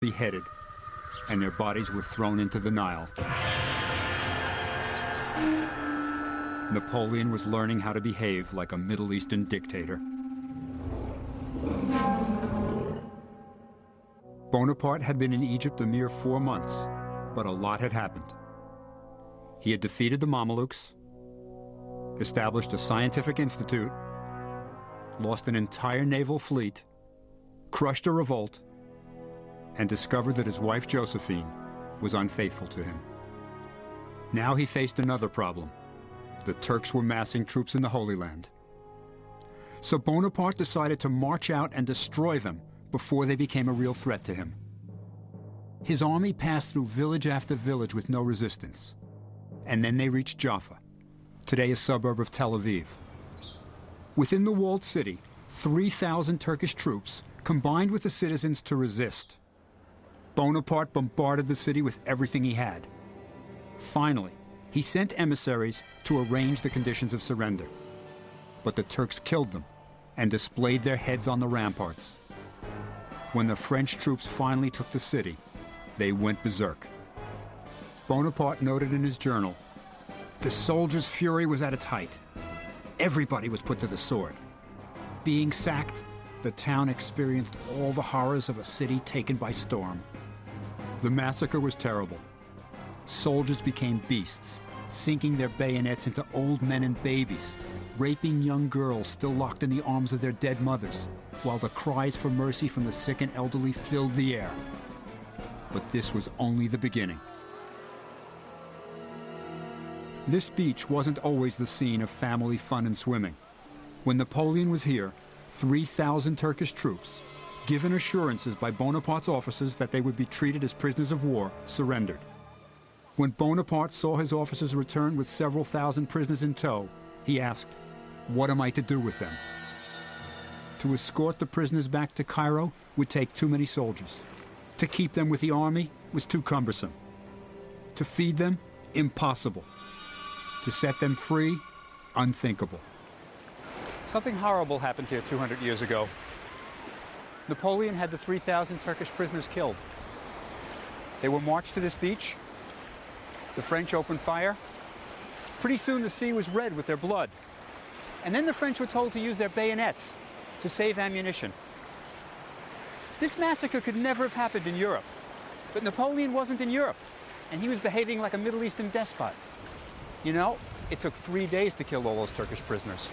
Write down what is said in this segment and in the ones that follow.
beheaded, and their bodies were thrown into the Nile. Napoleon was learning how to behave like a Middle Eastern dictator. Bonaparte had been in Egypt a mere 4 months, but a lot had happened. He had defeated the Mamelukes, established a scientific institute, lost an entire naval fleet, crushed a revolt, and discovered that his wife Josephine was unfaithful to him. Now he faced another problem. The Turks were massing troops in the Holy Land. So Bonaparte decided to march out and destroy them before they became a real threat to him. His army passed through village after village with no resistance. And then they reached Jaffa, today a suburb of Tel Aviv. Within the walled city, 3,000 Turkish troops combined with the citizens to resist. Bonaparte bombarded the city with everything he had. Finally, he sent emissaries to arrange the conditions of surrender. But the Turks killed them and displayed their heads on the ramparts. When the French troops finally took the city, they went berserk. Bonaparte noted in his journal, "The soldiers' fury was at its height. Everybody was put to the sword. Being sacked, the town experienced all the horrors of a city taken by storm. The massacre was terrible. Soldiers became beasts, sinking their bayonets into old men and babies, raping young girls still locked in the arms of their dead mothers, while the cries for mercy from the sick and elderly filled the air. But this was only the beginning." This beach wasn't always the scene of family fun and swimming. When Napoleon was here, 3,000 Turkish troops, given assurances by Bonaparte's officers that they would be treated as prisoners of war, surrendered. When Bonaparte saw his officers return with several thousand prisoners in tow, he asked, "What am I to do with them?" To escort the prisoners back to Cairo would take too many soldiers. To keep them with the army was too cumbersome. To feed them, impossible. To set them free, unthinkable. Something horrible happened here 200 years ago. Napoleon had the 3,000 Turkish prisoners killed. They were marched to this beach. The French opened fire. Pretty soon the sea was red with their blood. And then the French were told to use their bayonets to save ammunition. This massacre could never have happened in Europe. But Napoleon wasn't in Europe, and he was behaving like a Middle Eastern despot. You know, it took 3 days to kill all those Turkish prisoners.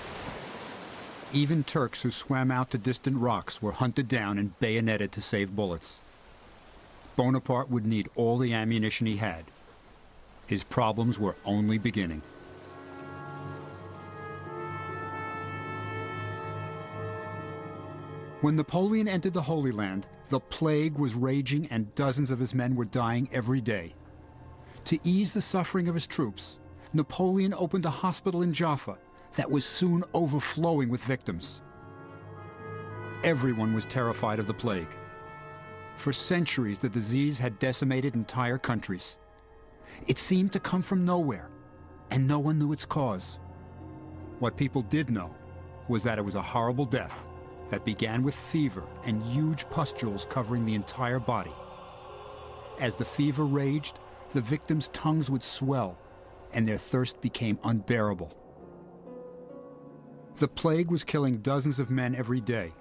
Even Turks who swam out to distant rocks were hunted down and bayoneted to save bullets. Bonaparte would need all the ammunition he had. His problems were only beginning. When Napoleon entered the Holy Land, the plague was raging and dozens of his men were dying every day. To ease the suffering of his troops, Napoleon opened a hospital in Jaffa that was soon overflowing with victims. Everyone was terrified of the plague. For centuries, the disease had decimated entire countries. It seemed to come from nowhere, and no one knew its cause. What people did know was that it was a horrible death that began with fever and huge pustules covering the entire body. As the fever raged, the victims' tongues would swell, and their thirst became unbearable. The plague was killing dozens of men every day,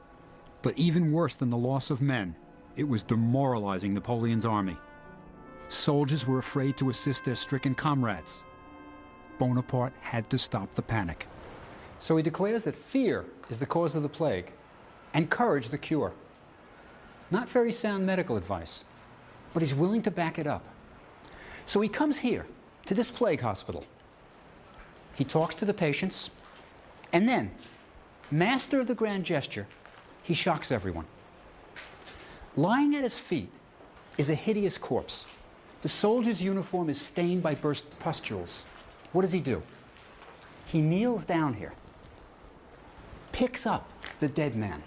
but even worse than the loss of men, it was demoralizing Napoleon's army. Soldiers were afraid to assist their stricken comrades. Bonaparte had to stop the panic. So he declares that fear is the cause of the plague, and courage the cure. Not very sound medical advice, but he's willing to back it up. So he comes here, to this plague hospital. He talks to the patients, and then, master of the grand gesture, he shocks everyone. Lying at his feet is a hideous corpse. The soldier's uniform is stained by burst pustules. What does he do? He kneels down here, picks up the dead man,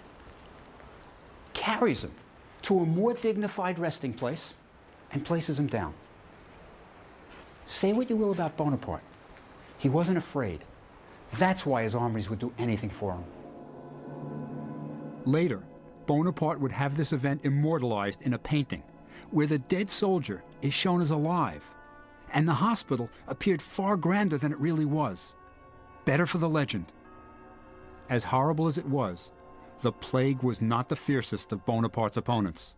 carries him to a more dignified resting place, and places him down. Say what you will about Bonaparte. He wasn't afraid. That's why his armies would do anything for him. Later, Bonaparte would have this event immortalized in a painting where the dead soldier is shown as alive, and the hospital appeared far grander than it really was. Better for the legend. As horrible as it was, the plague was not the fiercest of Bonaparte's opponents.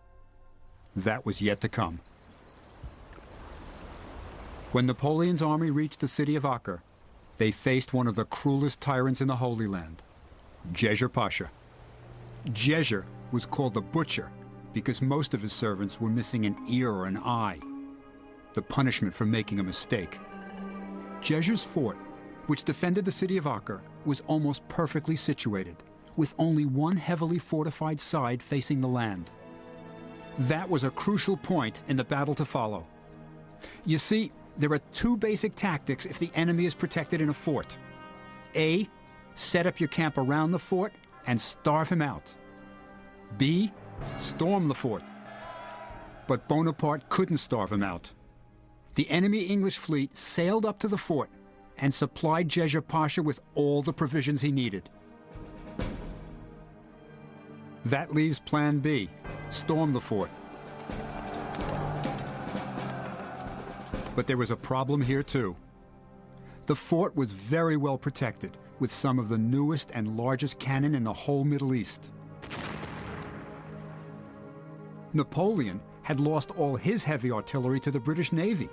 That was yet to come. When Napoleon's army reached the city of Acre, they faced one of the cruelest tyrants in the Holy Land, Djejer Pasha. Djejer was called the Butcher because most of his servants were missing an ear or an eye, the punishment for making a mistake. Djejer's fort, which defended the city of Acre, was almost perfectly situated, with only one heavily fortified side facing the land. That was a crucial point in the battle to follow. You see, there are two basic tactics if the enemy is protected in a fort. A, set up your camp around the fort and starve him out. B, storm the fort. But Bonaparte couldn't starve him out. The enemy English fleet sailed up to the fort and supplied Djejer Pasha with all the provisions he needed. That leaves Plan B, storm the fort. But there was a problem here too. The fort was very well protected, with some of the newest and largest cannon in the whole Middle East. Napoleon had lost all his heavy artillery to the British Navy.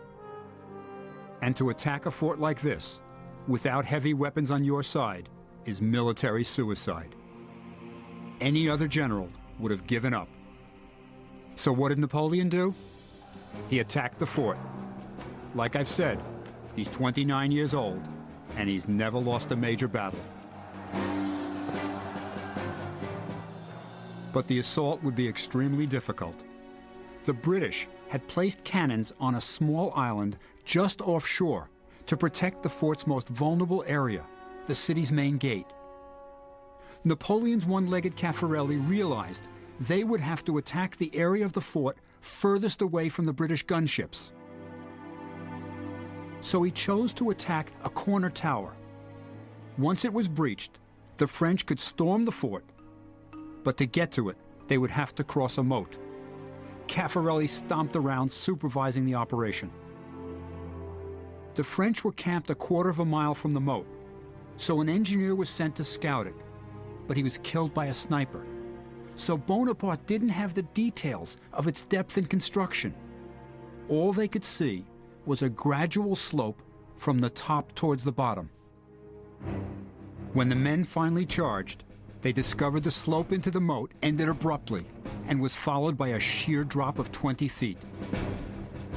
And to attack a fort like this, without heavy weapons on your side, is military suicide. Any other general would have given up. So what did Napoleon do? He attacked the fort. Like I've said, he's 29 years old, and he's never lost a major battle. But the assault would be extremely difficult. The British had placed cannons on a small island just offshore to protect the fort's most vulnerable area, the city's main gate. Napoleon's one-legged Caffarelli realized they would have to attack the area of the fort furthest away from the British gunships. So he chose to attack a corner tower. Once it was breached, the French could storm the fort, but to get to it, they would have to cross a moat. Caffarelli stomped around supervising the operation. The French were camped a quarter of a mile from the moat, so an engineer was sent to scout it, but he was killed by a sniper. So Bonaparte didn't have the details of its depth and construction. All they could see was a gradual slope from the top towards the bottom. When the men finally charged, they discovered the slope into the moat ended abruptly and was followed by a sheer drop of 20 feet.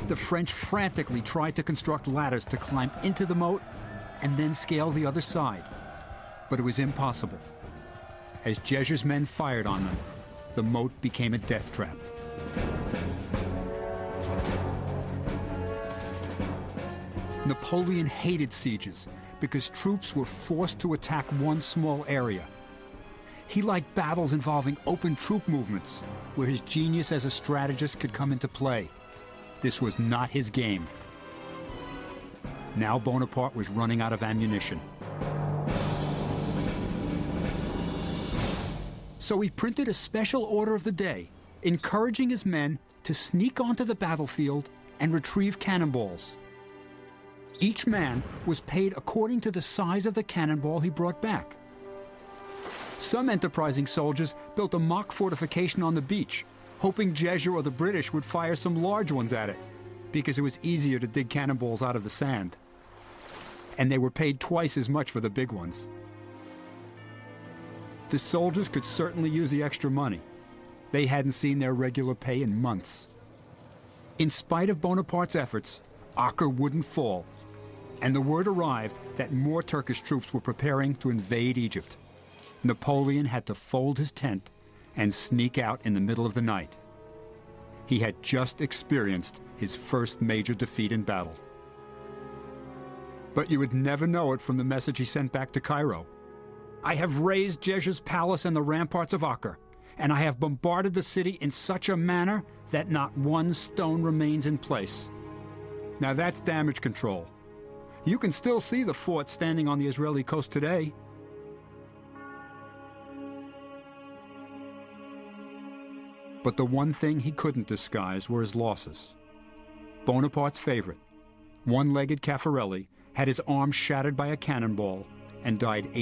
The French frantically tried to construct ladders to climb into the moat and then scale the other side, but it was impossible. As Djejer's men fired on them, the moat became a death trap. Napoleon hated sieges because troops were forced to attack one small area. He liked battles involving open troop movements, where his genius as a strategist could come into play. This was not his game. Now Bonaparte was running out of ammunition. So he printed a special order of the day, encouraging his men to sneak onto the battlefield and retrieve cannonballs. Each man was paid according to the size of the cannonball he brought back. Some enterprising soldiers built a mock fortification on the beach, hoping Djejer or the British would fire some large ones at it, because it was easier to dig cannonballs out of the sand. And they were paid twice as much for the big ones. The soldiers could certainly use the extra money. They hadn't seen their regular pay in months. In spite of Bonaparte's efforts, Acre wouldn't fall, and the word arrived that more Turkish troops were preparing to invade Egypt. Napoleon had to fold his tent and sneak out in the middle of the night. He had just experienced his first major defeat in battle. But you would never know it from the message he sent back to Cairo. I have razed Djejer's palace and the ramparts of Acre, and I have bombarded the city in such a manner that not one stone remains in place. Now that's damage control. You can still see the fort standing on the Israeli coast today. But the one thing he couldn't disguise were his losses. Bonaparte's favorite, one-legged Caffarelli, had his arm shattered by a cannonball and died 8